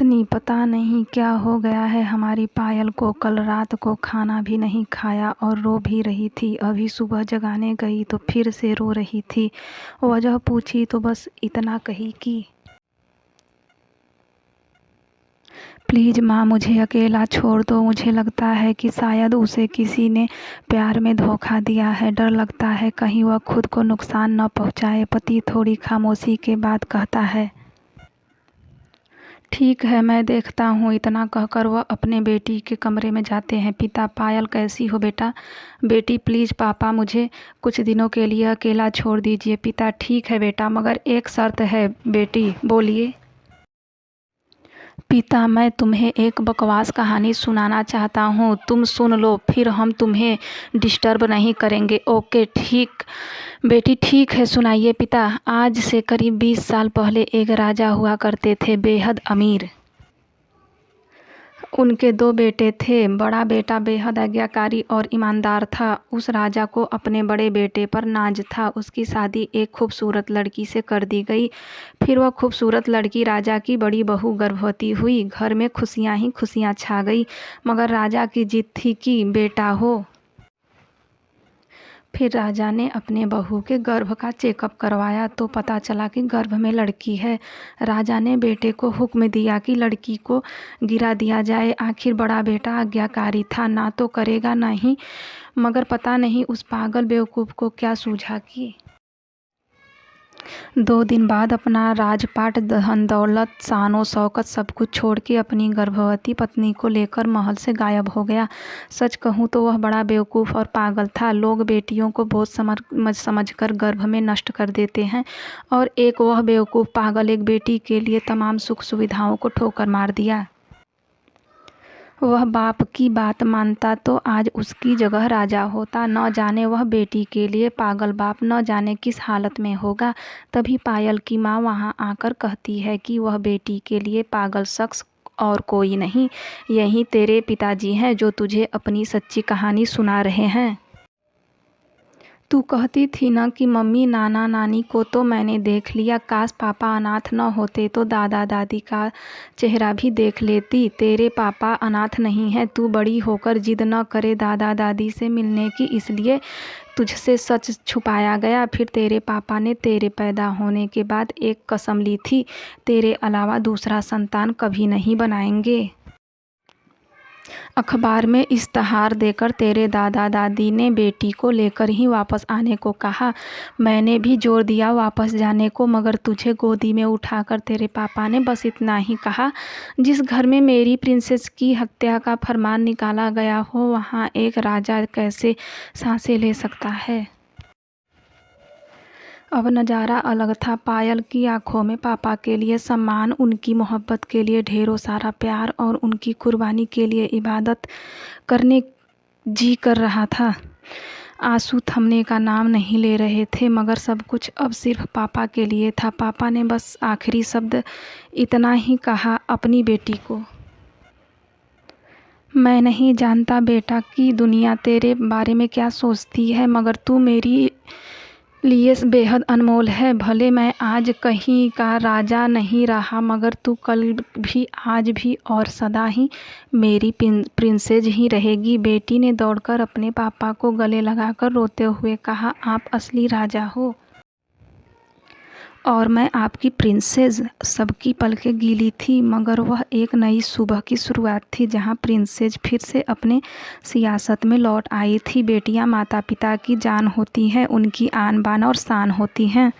पत्नी, पता नहीं क्या हो गया है हमारी पायल को। कल रात को खाना भी नहीं खाया और रो भी रही थी। अभी सुबह जगाने गई तो फिर से रो रही थी। वजह पूछी तो बस इतना कही कि प्लीज़ माँ, मुझे अकेला छोड़ दो। मुझे लगता है कि शायद उसे किसी ने प्यार में धोखा दिया है। डर लगता है कहीं वह खुद को नुकसान न पहुँचाए। पति थोड़ी खामोशी के बाद कहता है, ठीक है, मैं देखता हूँ। इतना कहकर वह अपने बेटी के कमरे में जाते हैं। पिता, पायल कैसी हो बेटा? बेटी, प्लीज़ पापा, मुझे कुछ दिनों के लिए अकेला छोड़ दीजिए। पिता, ठीक है बेटा, मगर एक शर्त है। बेटी, बोलिए। पिता, मैं तुम्हें एक बकवास कहानी सुनाना चाहता हूँ, तुम सुन लो, फिर हम तुम्हें डिस्टर्ब नहीं करेंगे। ओके, ठीक बेटी, ठीक है, सुनाइए। पिता, आज से करीब 20 साल पहले एक राजा हुआ करते थे, बेहद अमीर। उनके 2 बेटे थे। बड़ा बेटा बेहद आज्ञाकारी और ईमानदार था। उस राजा को अपने बड़े बेटे पर नाज था। उसकी शादी एक खूबसूरत लड़की से कर दी गई। फिर वह खूबसूरत लड़की राजा की बड़ी बहू गर्भवती हुई। घर में खुशियां ही खुशियां छा गई। मगर राजा की जिद थी कि बेटा हो। फिर राजा ने अपने बहू के गर्भ का चेकअप करवाया तो पता चला कि गर्भ में लड़की है। राजा ने बेटे को हुक्म दिया कि लड़की को गिरा दिया जाए। आखिर बड़ा बेटा आज्ञाकारी था, ना तो करेगा नहीं। मगर पता नहीं उस पागल बेवकूफ़ को क्या सूझा कि 2 दिन बाद अपना राजपाट, धन दौलत, शानो शौकत सब कुछ छोड़ के अपनी गर्भवती पत्नी को लेकर महल से गायब हो गया। सच कहूँ तो वह बड़ा बेवकूफ़ और पागल था। लोग बेटियों को बोझ समझकर गर्भ में नष्ट कर देते हैं, और एक वह बेवकूफ़ पागल एक बेटी के लिए तमाम सुख सुविधाओं को ठोकर मार दिया। वह बाप की बात मानता तो आज उसकी जगह राजा होता। न जाने वह बेटी के लिए पागल बाप न जाने किस हालत में होगा। तभी पायल की माँ वहाँ आकर कहती है कि वह बेटी के लिए पागल शख्स और कोई नहीं, यही तेरे पिताजी हैं जो तुझे अपनी सच्ची कहानी सुना रहे हैं। तू कहती थी ना कि मम्मी, नाना नानी को तो मैंने देख लिया। काश पापा अनाथ न होते तो दादा दादी का चेहरा भी देख लेती। तेरे पापा अनाथ नहीं हैं। तू बड़ी होकर जिद न करे दादा दादी से मिलने की, इसलिए तुझसे सच छुपाया गया। फिर तेरे पापा ने तेरे पैदा होने के बाद एक कसम ली थी, तेरे अलावा दूसरा संतान कभी नहीं बनाएंगे। अखबार में इश्तहार देकर तेरे दादा दादी ने बेटी को लेकर ही वापस आने को कहा। मैंने भी जोर दिया वापस जाने को, मगर तुझे गोदी में उठाकर तेरे पापा ने बस इतना ही कहा, जिस घर में मेरी प्रिंसेस की हत्या का फरमान निकाला गया हो, वहाँ एक राजा कैसे सांसें ले सकता है। अब नज़ारा अलग था। पायल की आंखों में पापा के लिए सम्मान, उनकी मोहब्बत के लिए ढेरों सारा प्यार और उनकी कुर्बानी के लिए इबादत करने जी कर रहा था। आंसू थमने का नाम नहीं ले रहे थे, मगर सब कुछ अब सिर्फ पापा के लिए था। पापा ने बस आखिरी शब्द इतना ही कहा अपनी बेटी को, मैं नहीं जानता बेटा कि दुनिया तेरे बारे में क्या सोचती है, मगर तू मेरी लिए बेहद अनमोल है। भले मैं आज कहीं का राजा नहीं रहा, मगर तू कल भी, आज भी और सदा ही मेरी प्रिंसेस ही रहेगी। बेटी ने दौड़कर अपने पापा को गले लगाकर रोते हुए कहा, आप असली राजा हो और मैं आपकी प्रिंसेस। सबकी पलकें गीली थी, मगर वह एक नई सुबह की शुरुआत थी जहां प्रिंसेस फिर से अपने सियासत में लौट आई थी। बेटियां माता पिता की जान होती हैं, उनकी आन बान और शान होती हैं।